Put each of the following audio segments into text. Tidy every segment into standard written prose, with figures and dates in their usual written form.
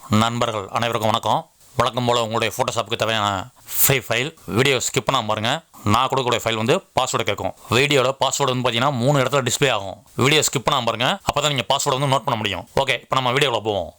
நண்பர்கள் அனைவருக்கும் வணக்கம். வழக்கம் போல் உங்களுடைய ஃபோட்டோஷாப்புக்கு தேவையான ஃப்ரீ ஃபைல் வீடியோ ஸ்கிப் பண்ணாமல் பாருங்கள். நான் கொடுக்கக்கூடிய ஃபைல் வந்து பாஸ்வேர்டு கேட்கும். வீடியோட பாஸ்வேர்டு வந்து பார்த்தீங்கன்னா 3 இடத்துல டிஸ்பிளே ஆகும். வீடியோ ஸ்கிப் பண்ணாமல் பாருங்கள். அப்போ தான் நீங்கள் பாஸ்வேர்டு வந்து நோட் பண்ண முடியும். ஓகே, இப்போ நம்ம வீடியோவில் போவோம்.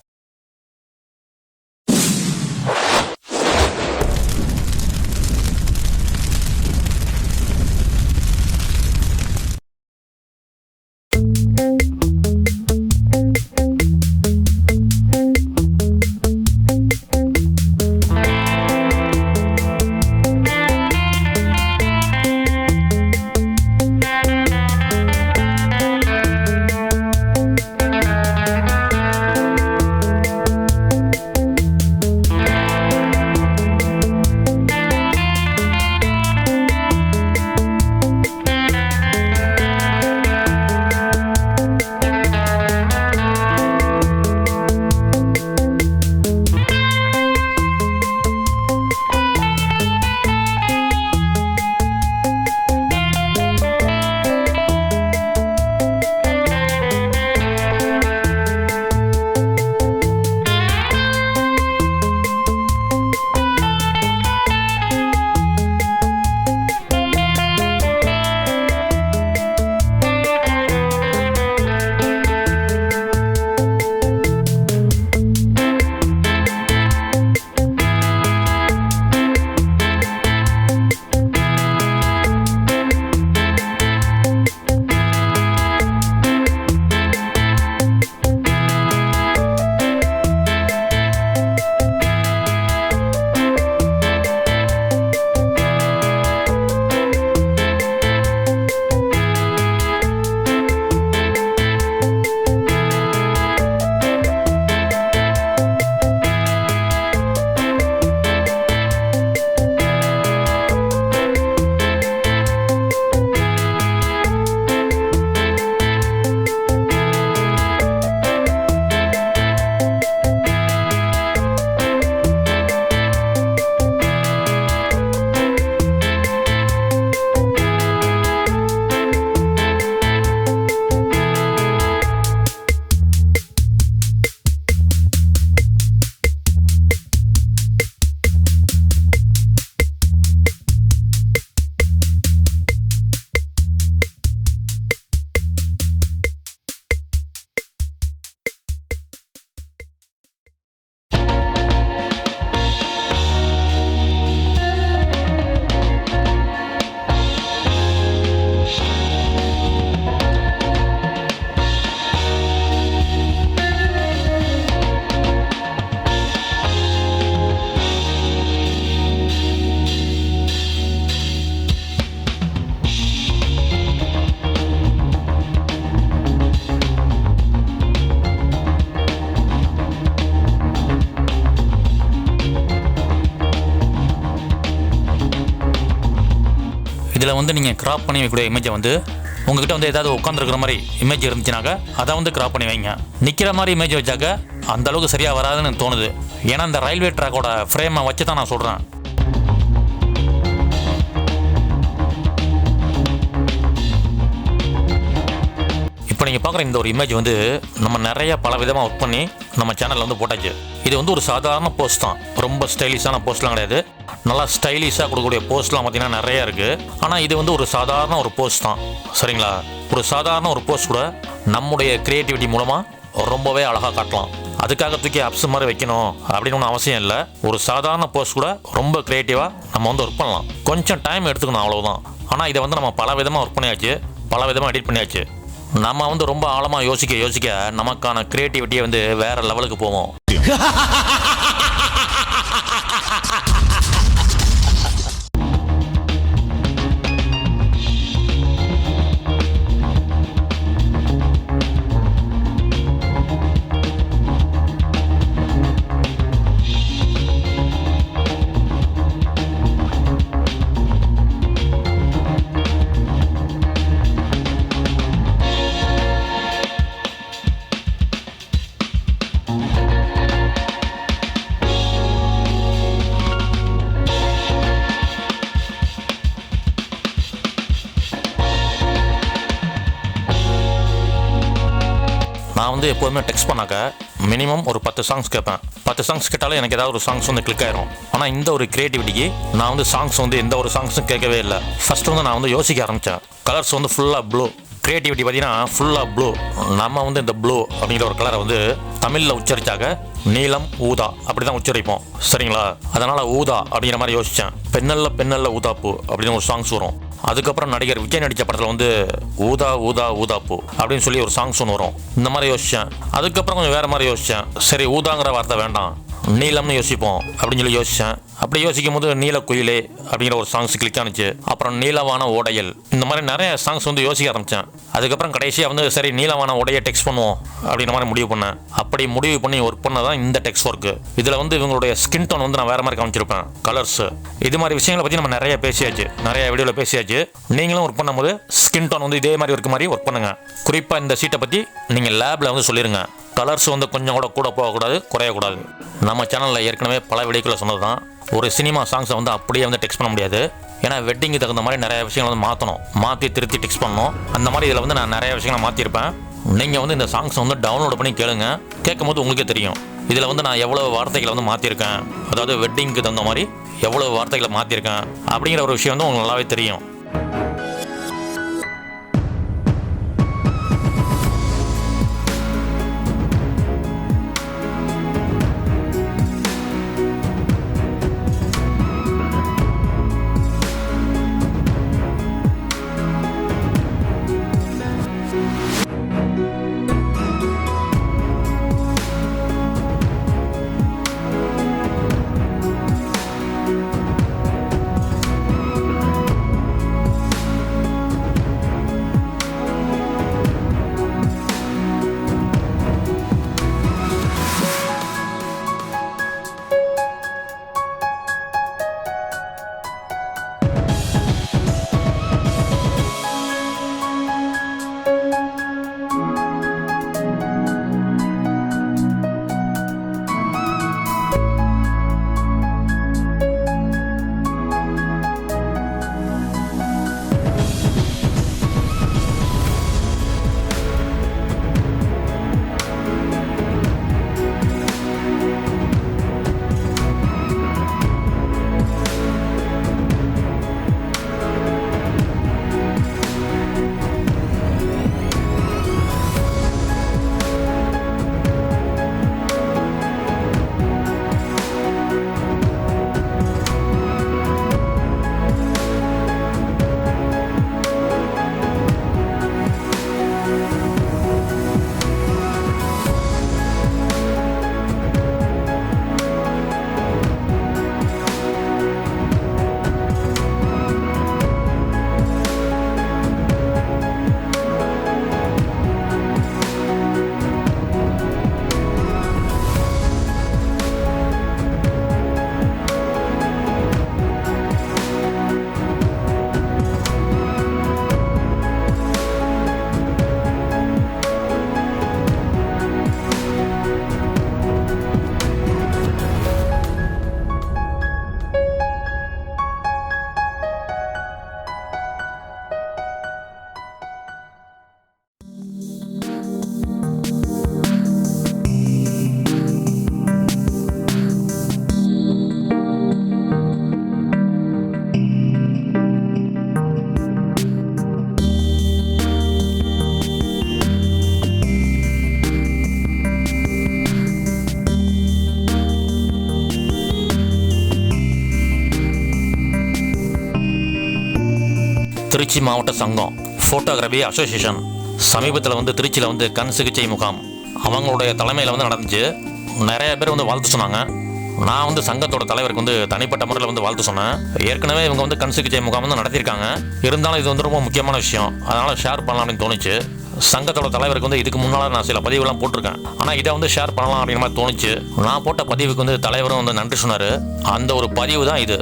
இதில் வந்து நீங்கள் கிராப் பண்ணி வைக்கக்கூடிய இமேஜை வந்து உங்ககிட்ட வந்து ஏதாவது உட்காந்துருக்கிற மாதிரி இமேஜ் இருந்துச்சுனாக்க அதை வந்து கிராப் பண்ணி வைங்க. நிற்கிற மாதிரி இமேஜ் வச்சாக்க அந்த அளவுக்கு சரியாக வராதுன்னு தோணுது. ஏன்னா இந்த ரயில்வே ட்ராக்கோட ஃப்ரேமை வச்சு தான் நான் சொல்கிறேன். இப்போ நீங்கள் பார்க்குற இந்த ஒரு இமேஜ் வந்து நம்ம நிறைய பல விதமாக ஒர்க் பண்ணி நம்ம சேனலில் வந்து போட்டாச்சு. இது வந்து ஒரு சாதாரண போஸ்ட் தான், ரொம்ப ஸ்டைலிஷான போஸ்ட்லாம் கிடையாது. நல்லா ஸ்டைலிஷாக கொடுக்கக்கூடிய போஸ்ட்லாம் பார்த்தீங்கன்னா நிறையா இருக்குது. ஆனால் இது வந்து ஒரு சாதாரண ஒரு போஸ்ட் தான், சரிங்களா? ஒரு சாதாரண ஒரு போஸ்ட் கூட நம்முடைய க்ரியேட்டிவிட்டி மூலமாக ரொம்பவே அழகாக காட்டலாம். அதுக்காக தூக்கி அப்ஸ் மாதிரி வைக்கணும் அப்படின்னு ஒன்றும் அவசியம் இல்லை. ஒரு சாதாரண போஸ்ட் கூட ரொம்ப க்ரியேட்டிவாக நம்ம வந்து ஒர்க் பண்ணலாம். கொஞ்சம் டைம் எடுத்துக்கணும், அவ்வளோதான். ஆனால் இதை வந்து நம்ம பல விதமாக ஒர்க் பண்ணியாச்சு, பல விதமாக எடிட் பண்ணியாச்சு. நம்ம வந்து ரொம்ப ஆழமாக யோசிக்க நமக்கான க்ரியேட்டிவிட்டியை வந்து வேற லெவலுக்கு போவோம். வந்து எப்போதுமே டெக்ஸ்ட் பண்ணாக்க மினிமம் ஒரு 10 சாங்ஸ் கேட்பேன். 10 சாங்ஸ் கேட்டாலும் எனக்கு ஏதாவது ஒரு சாங்ஸ் வந்து கிளிக் ஆயிரும். ஆனால் இந்த ஒரு கிரியேட்டிவிட்டிக்கு நான் வந்து சாங்ஸ் வந்து எந்த ஒரு சாங்ஸும் கேட்கவே இல்லை. ஃபர்ஸ்ட் வந்து நான் வந்து யோசிக்க ஆரம்பித்தேன். கலர்ஸ் வந்து ஃபுல்லாக ப்ளூ, கிரியேட்டிவிட்டி பார்த்தீங்கன்னா ஃபுல்லாக ப்ளூ. நம்ம வந்து இந்த ப்ளூ அப்படிங்கிற ஒரு கலரை வந்து தமிழில் உச்சரிச்சாக்க நீலம் ஊதா அப்படி தான் உச்சரிப்போம், சரிங்களா? அதனால் ஊதா அப்படிங்கிற மாதிரி யோசித்தேன். பெண்ணல்ல ஊதாப்பூ அப்படின்னு ஒரு சாங்ஸ் வரும். அதுக்கப்புறம் நடிகர் விஜய் நடித்த படத்தில் வந்து ஊதா ஊதா ஊதாப்பூ அப்படின்னு சொல்லி ஒரு சாங்ஸ் ஒன்று வரும். இந்த மாதிரி யோசித்தேன். அதுக்கப்புறம் கொஞ்சம் வேறு மாதிரி யோசித்தேன். சரி, ஊதாங்கிற வார்த்தை வேண்டாம், நீலம்னு யோசிப்போம் அப்படின்னு சொல்லி யோசித்தேன். அப்படி யோசிக்கும் போது நீல குயிலே அப்படிங்கிற ஒரு சாங்ஸ் கிளிக் ஆனிச்சு. அப்புறம் நீலவான ஓடையல், இந்த மாதிரி நிறைய சாங்ஸ் வந்து யோசிக்க ஆரம்பித்தேன். அதுக்கப்புறம் கடைசியாக வந்து சரி நீலவான உடையை டெக்ஸ்ட் பண்ணுவோம் அப்படிங்கிற மாதிரி முடிவு பண்ணேன். அப்படி முடிவு பண்ணி ஒர்க் பண்ணதான் இந்த டெக்ஸ்ட் ஒர்க்கு. இதில் வந்து இவங்களுடைய ஸ்கின் டோன் வந்து நான் வேறு மாதிரி காமிச்சிருப்பேன், கலர்ஸ். இது மாதிரி விஷயங்களை பற்றி நம்ம நிறைய பேசியாச்சு, நிறைய வீடியோவில் பேசியாச்சு. நீங்களும் ஒர்க் பண்ணும்போது ஸ்கின் டோன் வந்து இதே மாதிரி இருக்க மாதிரி ஒர்க் பண்ணுங்கள். குறிப்பாக இந்த சீட்டை பற்றி நீங்கள் லேபில் வந்து சொல்லிடுங்க. கலர்ஸ் வந்து கொஞ்சம் கூட போகக்கூடாது, குறையக்கூடாது. நம்ம சேனலில் ஏற்கனவே பல வீடியோக்களை சொன்னது தான், ஒரு சினிமா சாங்ஸை வந்து அப்படியே வந்து டெக்ஸ்ட் பண்ண முடியாது. ஏன்னா வெட்டிங்கு தகுந்த மாதிரி நிறைய விஷயங்கள் வந்து மாற்றணும், மாற்றி திருத்தி டெக்ஸ்ட் பண்ணணும். அந்த மாதிரி இதில் வந்து நான் நிறைய விஷயங்களை மாற்றிருப்பேன். நீங்கள் வந்து இந்த சாங்ஸை வந்து டவுன்லோட் பண்ணி கேளுங்க. கேட்கும் போது உங்களுக்கே தெரியும் இதில் வந்து நான் எவ்வளோ வார்த்தைகளை வந்து மாற்றிருக்கேன், அதாவது வெட்டிங்க்கு தகுந்த மாதிரி எவ்வளோ வார்த்தைகளை மாற்றிருக்கேன் அப்படிங்கிற ஒரு விஷயம் வந்து உங்களுக்கு நல்லாவே தெரியும். திருச்சி மாவட்ட சங்கம் ஃபோட்டோகிராஃபி அசோசியேஷன் சமீபத்தில் வந்து திருச்சியில் வந்து கண் சிகிச்சை முகாம் அவங்களுடைய தலைமையில் வந்து நடந்துச்சு. நிறைய பேர் வந்து வாழ்த்து சொன்னாங்க. நான் வந்து சங்கத்தோட தலைவருக்கு வந்து தனிப்பட்ட முறையில் வந்து வாழ்த்து சொன்னேன். ஏற்கனவே இவங்க வந்து கண் சிகிச்சை முகாம் வந்து நடத்தியிருக்காங்க. இருந்தாலும் இது வந்து ரொம்ப முக்கியமான விஷயம், அதனால் ஷேர் பண்ணலாம் அப்படின்னு தோணுச்சு. சங்கத்தோட தலைவருக்கு வந்து இதுக்கு முன்னால் நான் சில பதிவுலாம் போட்டிருக்கேன். ஆனால் இதை வந்து ஷேர் பண்ணலாம் அப்படிங்கிற மாதிரி தோணுச்சு. நான் போட்ட பதிவுக்கு வந்து தலைவரும் வந்து நன்றி சொன்னார். அந்த ஒரு பதிவு தான் இது.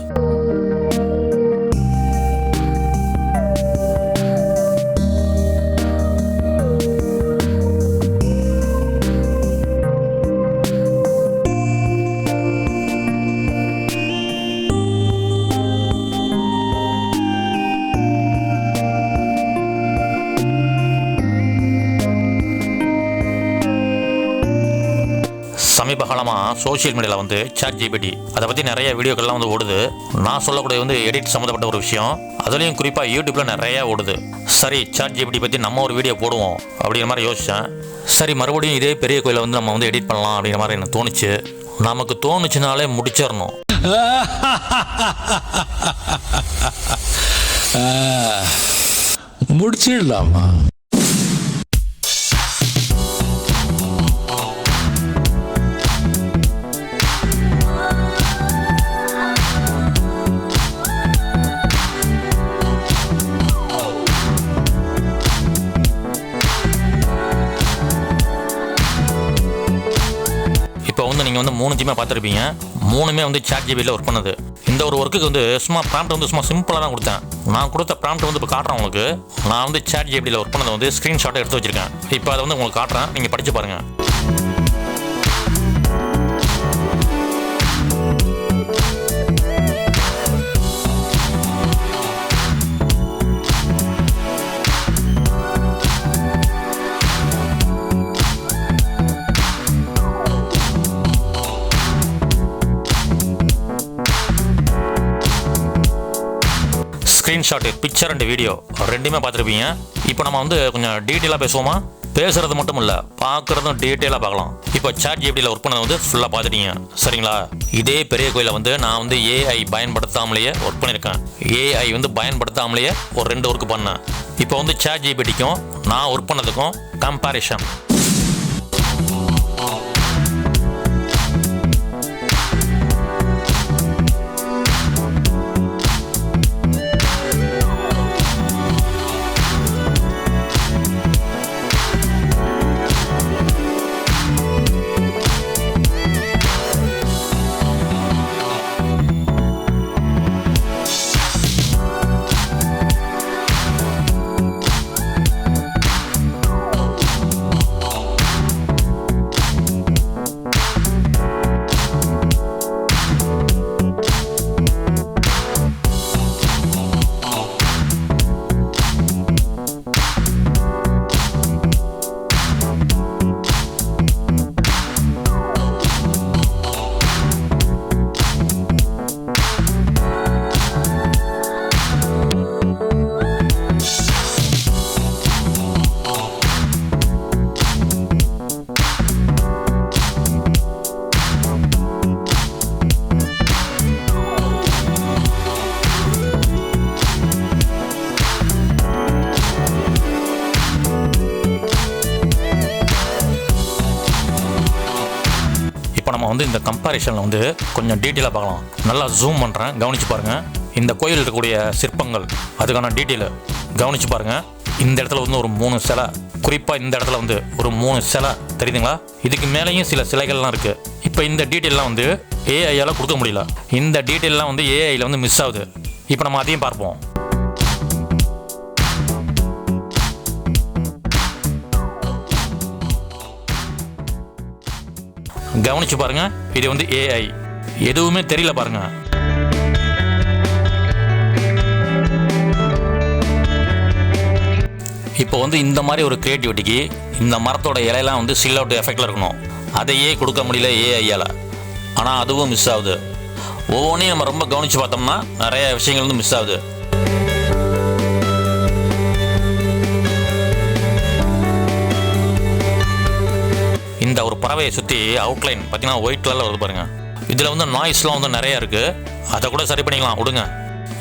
சமீப காலமாக சோஷியல் மீடியாவில் வந்து சாட் ஜிபிடி அதை பற்றி நிறைய வீடியோக்கள்லாம் வந்து ஓடுது. நான் சொல்லக்கூடிய வந்து எடிட் சம்மந்தப்பட்ட ஒரு விஷயம், அதுலேயும் குறிப்பாக யூடியூப்பில் நிறையா ஓடுது. சரி, சாட் ஜிபிடி பற்றி நம்ம ஒரு வீடியோ போடுவோம் அப்படிங்கிற மாதிரி யோசித்தேன். சரி, மறுபடியும் இதே பெரிய கோயிலை வந்து நம்ம வந்து எடிட் பண்ணலாம் அப்படிங்கிற மாதிரி எனக்கு தோணுச்சு. நமக்கு தோணுச்சுனாலே முடிச்சிடணும். முடிச்சிடலாமா? இப்போ வந்து நீங்கள் வந்து 3 ஜிமே பார்த்துருப்பீங்க. 3மே வந்து சாட் ஜிபியில் ஒர்க் பண்ணுது. இந்த ஒரு ஒர்க்குக்கு வந்து சும்மா ப்ராம்ப்ட் வந்து சும்மா சிம்பிளாக தான் கொடுத்தேன். நான் கொடுத்த ப்ராம்ப்ட் வந்து இப்போ காட்டுறேன் உங்களுக்கு. நான் வந்து சாட் ஜிபியில் ஒர்க் பண்ணதை வந்து ஸ்க்ரீன்ஷாட்டை எடுத்து வச்சிருக்கேன். இப்போ அதை வந்து உங்களுக்கு காட்டுறேன், நீங்கள் படித்து பாருங்கள். ஸ்க்ரீன்ஷாட், பிக்சர் அண்ட் வீடியோ ரெண்டுமே பார்த்துருப்பீங்க. இப்போ நம்ம வந்து கொஞ்சம் டீட்டெயிலாக பேசுவோமா? பேசுறது மட்டும் இல்லை, பார்க்குறதும் டீட்டெயிலாக பார்க்கலாம். இப்போ சாட் ஜிபிடியில் ஒர்க் பண்ணது வந்து ஃபுல்லாக பார்த்துட்டீங்க, சரிங்களா? இதே பெரிய கோயிலை வந்து நான் வந்து ஏஐ பயன்படுத்தாமலேயே ஒர்க் பண்ணியிருக்கேன். ஏஐ வந்து பயன்படுத்தாமலேயே ஒரு 2 ஒர்க் பண்ணேன். இப்போ வந்து சாட் ஜிபிடிக்கும் நான் ஒர்க் பண்ணதுக்கும் கம்பேரிஷன். இப்போ நம்ம வந்து இந்த கம்பேரிஷனில் வந்து கொஞ்சம் டீட்டெயிலாக பார்க்கலாம். நல்லா ஜூம் பண்ணுறேன், கவனித்து பாருங்கள். இந்த கோயில் இருக்கக்கூடிய சிற்பங்கள், அதுக்கான டீட்டெயிலை கவனித்து பாருங்கள். இந்த இடத்துல வந்து ஒரு 3 சிலை, குறிப்பாக இந்த இடத்துல வந்து ஒரு 3 சிலை தெரியுதுங்களா? இதுக்கு மேலேயும் சில சிலைகள்லாம் இருக்குது. இப்போ இந்த டீட்டெயிலெலாம் வந்து ஏஐயால் கொடுக்க முடியல. இந்த டீட்டெயிலெலாம் வந்து ஏஐயில் வந்து மிஸ் ஆகுது. இப்போ நம்ம அதையும் பார்ப்போம். கவனிச்சு பாருங்க, இது வந்து ஏஐ, எதுவுமே தெரியல பாருங்க. இப்போ வந்து இந்த மாதிரி ஒரு கிரியேட்டிவிட்டிக்கு இந்த மரத்தோட இலையெல்லாம் வந்து சில் அவுட் எஃபெக்டில் இருக்கணும். அதையே கொடுக்க முடியல ஏஐயால். ஆனால் அதுவும் மிஸ் ஆகுது. ஒவ்வொன்றையும் நம்ம ரொம்ப கவனித்து பார்த்தோம்னா நிறைய விஷயங்கள் வந்து மிஸ் ஆகுது. இந்த ஒரு பறவையை சுற்றி அவுட்லைன் பார்த்தீங்கன்னா ஒயிட் கலரில் வருது பாருங்க. இதில் வந்து நாய்ஸ்லாம் வந்து நிறையா இருக்குது. அதை கூட சரி பண்ணிக்கலாம் விடுங்க.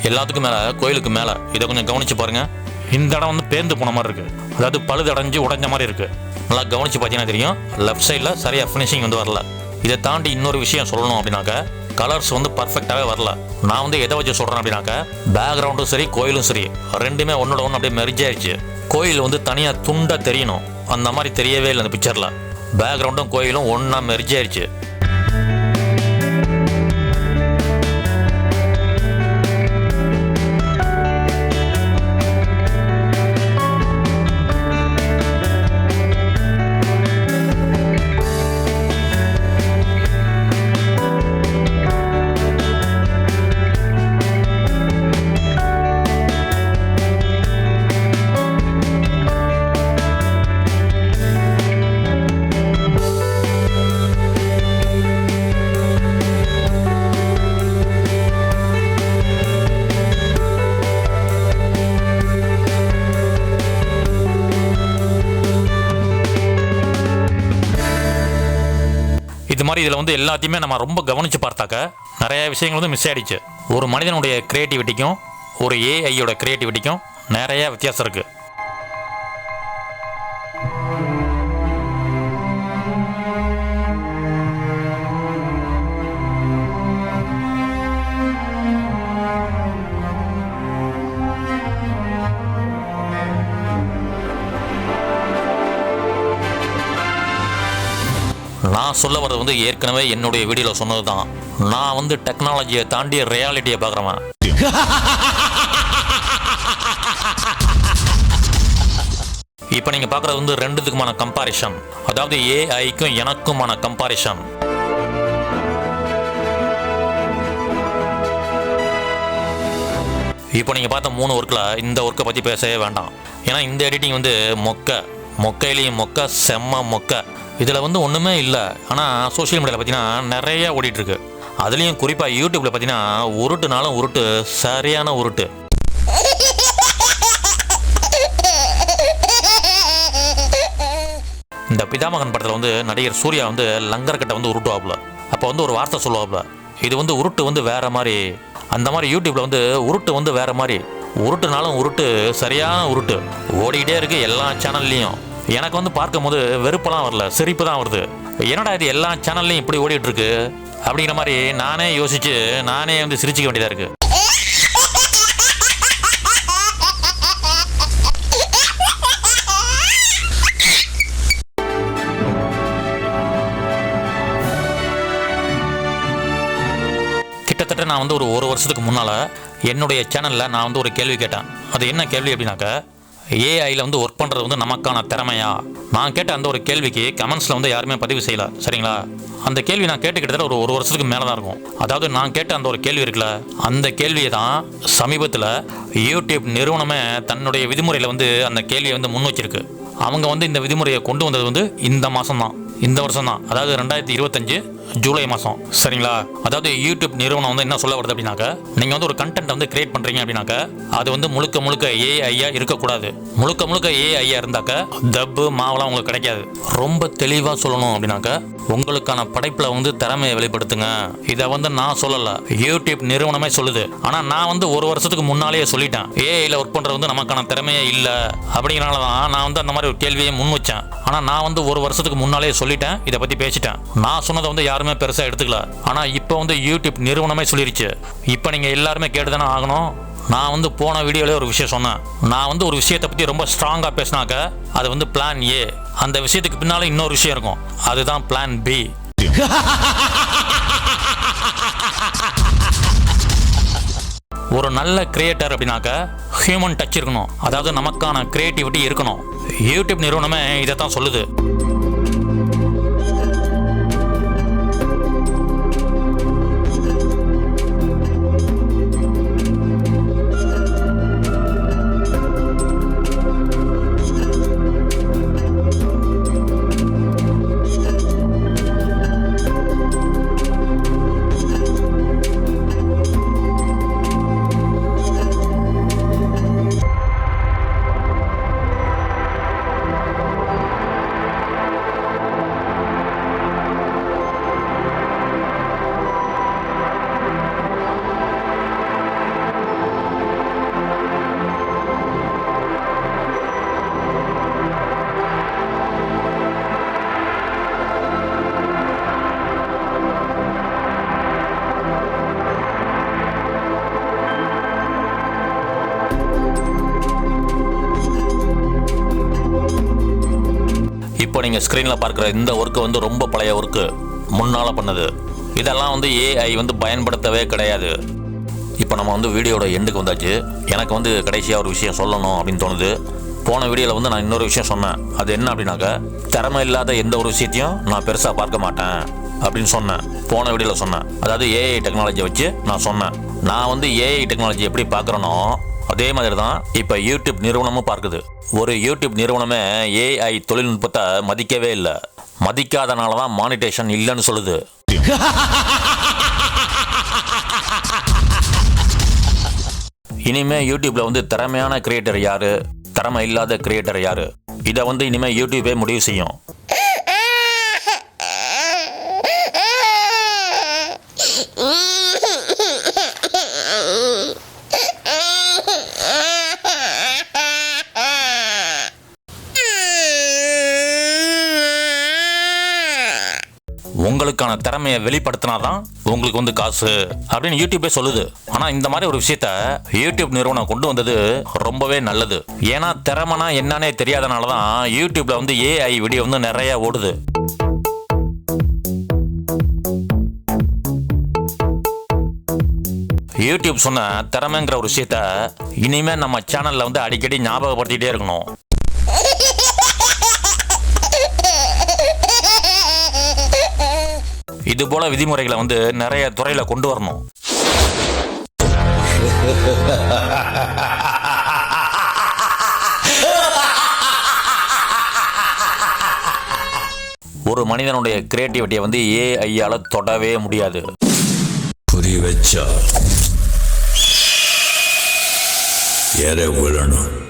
எல்லாத்துக்கும் மேலே கோயிலுக்கு மேலே இதை கொஞ்சம் கவனித்து பாருங்கள். இந்த இடம் வந்து பேர்ந்து போன மாதிரி இருக்குது, அதாவது பழுதடைஞ்சு உடைஞ்ச மாதிரி இருக்குது. நல்லா கவனித்து பார்த்தீங்கன்னா தெரியும், லெஃப்ட் சைடில் சரியாக ஃபினிஷிங் வந்து வரல. இதை தாண்டி இன்னொரு விஷயம் சொல்லணும் அப்படின்னாக்கா, கலர்ஸ் வந்து பர்ஃபெக்டாகவே வரல. நான் வந்து எதை வச்சு சொல்கிறேன் அப்படின்னாக்கா, பேக்ரவுண்டும் சரி கோயிலும் சரி ரெண்டுமே ஒன்னோட ஒன்று அப்படியே மெர்ஜ் ஆயிடுச்சு. கோயில் வந்து தனியாக துண்டாக தெரியணும், அந்த மாதிரி தெரியவே இல்லை அந்த பிக்சரில். பேக்ரவுண்டும் கோயிலும் ஒன்றா மெர்ஜ் ஆயிடுச்சு. இது மாதிரி இதில் வந்து எல்லாத்தையுமே நம்ம ரொம்ப கவனித்து பார்த்தாக்க நிறைய விஷயங்கள் வந்து மிஸ் ஆகிடுச்சு. ஒரு மனிதனுடைய க்ரியேட்டிவிட்டிக்கும் ஒரு ஏஐயோட க்ரியேட்டிவிட்டிக்கும் நிறைய வித்தியாசம் இருக்குது. நான் சொல்ல வர்றது வந்து ஏற்கனவே என்னுடைய வீடியோவில் சொன்னது தான். நான் வந்து டெக்னாலஜியை தாண்டி ரியாலிட்டியை பார்க்குறவன். இப்போ நீங்கள் பார்க்குறது வந்து ரெண்டுத்துக்குமான கம்பாரிஷன், அதாவது ஏஐக்கும் எனக்குமான கம்பாரிஷன். இப்போ நீங்கள் பார்த்த 3 ஒர்க்கில் இந்த ஒர்க்கை பற்றி பேசவே வேண்டாம். ஏன்னா இந்த எடிட்டிங் வந்து மொக்கையிலையும் மொக்க, செம்ம மொக்க. இதில் வந்து ஒன்றுமே இல்லை. ஆனால் சோஷியல் மீடியாவில் பார்த்தீங்கன்னா நிறைய ஓடிட்டுருக்கு. அதுலேயும் குறிப்பாக யூடியூப்பில் பார்த்தீங்கன்னா உருட்டுனாலும் உருட்டு, சரியான உருட்டு. இந்த பிதாமகன் படத்தில் வந்து நடிகர் சூர்யா வந்து லங்கர்கிட்ட வந்து உருட்டுவாப்புல. அப்போ வந்து ஒரு வார்த்தை சொல்லுவாப்புல, இது வந்து உருட்டு வந்து வேற மாதிரி. அந்த மாதிரி யூடியூப்பில் வந்து உருட்டு வந்து வேற மாதிரி. உருட்டுனாலும் உருட்டு, சரியான உருட்டு ஓடிக்கிட்டே இருக்குது எல்லா சேனல்லையும். எனக்கு வந்து பார்க்கும் போது வெறுப்பெல்லாம் வரல, சிரிப்பு தான் வருது. என்னடா இது எல்லா சேனல்லையும் இப்படி ஓடிட்டு இருக்கு அப்படிங்கிற மாதிரி நானே யோசிச்சு நானே வந்து சிரிச்சிக்க வேண்டியதாக இருக்கு. கிட்டத்தட்ட நான் வந்து ஒரு வருஷத்துக்கு முன்னால் என்னுடைய சேனலில் நான் வந்து ஒரு கேள்வி கேட்டேன். அது என்ன கேள்வி அப்படின்னாக்க, ஏஐயில் வந்து ஒர்க் பண்ணுறது வந்து நமக்கான திறமையா? நான் கேட்ட அந்த ஒரு கேள்விக்கு கமெண்ட்ஸில் வந்து யாருமே பதிவு செய்யலை. சரிங்களா? அந்த கேள்வி நான் கேட்டு கிட்டத்தட்ட ஒரு வருஷத்துக்கு மேலே தான் இருக்கும். அதாவது நான் கேட்ட அந்த ஒரு கேள்வி இருக்குல்ல, அந்த கேள்வியை தான் சமீபத்தில் யூடியூப் நிறுவனமே தன்னுடைய விதிமுறையில் வந்து அந்த கேள்வியை வந்து முன் வச்சிருக்கு. அவங்க வந்து இந்த விதிமுறையை கொண்டு வந்தது வந்து இந்த மாதம் தான், இந்த வருஷம் தான், அதாவது 2025 ஜூலை மாதம். சரிங்களா? அதாவது யூடியூப் நிறுவனம் வந்து என்ன சொல்ல வருது அப்படின்னாக்க, நீங்கள் வந்து ஒரு கண்டென்ட் வந்து கிரியேட் பண்ணுறீங்க அப்படின்னாக்க அது வந்து முழுக்க ஏஐயா இருக்கக்கூடாது. முழுக்க ஏஐயா இருந்தாக்க தப்பு மாவெல்லாம் உங்களுக்கு கிடைக்காது. ரொம்ப தெளிவாக சொல்லணும் அப்படின்னாக்க, உங்களுக்கான படைப்பில் வந்து திறமையை வெளிப்படுத்துங்க. இதை வந்து நான் சொல்லலை, யூடியூப் நிறுவனமே சொல்லுது. ஆனால் நான் வந்து ஒரு வருஷத்துக்கு முன்னாலேயே சொல்லிட்டேன், ஏஐயில் ஒர்க் பண்ணுறது வந்து நமக்கான திறமையே இல்லை. அப்படிங்கிறனால தான் நான் வந்து அந்த மாதிரி ஒரு கேள்வியை முன் வச்சேன். ஆனால் நான் வந்து ஒரு வருஷத்துக்கு முன்னாலேயே சொல்லிட்டேன், இதை பற்றி பேசிட்டேன். நான் சொன்னதை வந்து யாருமே பெருசாக எடுத்துக்கல. ஆனால் இப்போ வந்து யூடியூப் நிறுவனமே சொல்லிருச்சு. இப்போ நீங்கள் எல்லாருமே கேட்டு தானே ஆகணும். நான் வந்து போன வீடியோலேயே ஒரு விஷயம் சொன்னேன். நான் வந்து ஒரு விஷயத்தை பற்றி ரொம்ப ஸ்ட்ராங்காக பேசினாக்க அது வந்து பிளான் ஏ. அந்த விஷயத்துக்கு பின்னால் இன்னொரு விஷயம் இருக்கும், அதுதான் பிளான் பி. ஒரு நல்ல கிரியேட்டர் அப்படின்னாக்க ஹியூமன் டச் இருக்கணும், அதாவது நமக்கான கிரியேட்டிவிட்டி இருக்கணும். யூடியூப் நிறுவனமே இதை தான் சொல்லுது. இப்போ நீங்கள் ஸ்க்ரீனில் பார்க்குற இந்த ஒர்க்கு வந்து ரொம்ப பழைய ஒர்க்கு, முன்னால் பண்ணது. இதெல்லாம் வந்து ஏஐ வந்து பயன்படுத்தவே கிடையாது. இப்போ நம்ம வந்து வீடியோட எண்டுக்கு வந்தாச்சு. எனக்கு வந்து கடைசியாக ஒரு விஷயம் சொல்லணும் அப்படின்னு தோணுது. போன வீடியோவில் வந்து நான் இன்னொரு விஷயம் சொன்னேன். அது என்ன அப்படின்னாக்க, திறமை இல்லாத எந்த ஒரு விஷயத்தையும் நான் பெருசாக பார்க்க மாட்டேன் அப்படின்னு சொன்னேன். போன வீடியோவில் சொன்னேன். அதாவது ஏஐ டெக்னாலஜியை வச்சு நான் சொன்னேன். நான் வந்து ஏஐ டெக்னாலஜி எப்படி பார்க்குறேனோ அதே மாதிரி தான் இப்போ யூடியூப் நிறுவனமும் பார்க்குது. ஒரு யூடியூப் நிறுவனமே ஏஐ தொழில்நுட்பத்தை மதிக்கவே இல்லை. மதிக்காதனால தான் மானிட்டேஷன் இல்லைன்னு சொல்லுது. இனிமே யூடியூப்ல வந்து திறமையான கிரியேட்டர் யாரு, திறமை இல்லாத கிரியேட்டர் யாரு, இதை வந்து இனிமே யூடியூபே முடிவு செய்யும். உங்களுக்கான திறமையை வெளிப்படுத்தினாதான் உங்களுக்கு வந்து காசு அப்படின்னு யூடியூபே சொல்லுது. ஆனா இந்த மாதிரி ஒரு விஷயத்த யூடியூப் நிறுவனம் கொண்டு வந்தது ரொம்பவே நல்லது. ஏன்னா திறமைனா என்னன்னே தெரியாதனாலதான் யூடியூப்ல வந்து ஏஐ வீடியோ வந்து நிறைய ஓடுது. யூடியூப் சொன்ன திறமைங்கிற ஒரு விஷயத்த இனிமே நம்ம சேனல்ல வந்து அடிக்கடி ஞாபகப்படுத்திட்டே இருக்கணும். இது போல விதிமுறைகளை வந்து நிறைய துறையில கொண்டு வரணும். ஒரு மனிதனுடைய கிரியேட்டிவிட்டியை வந்து ஏஐயால தொடவே முடியாது. புரி வச்சா எற விழணும்.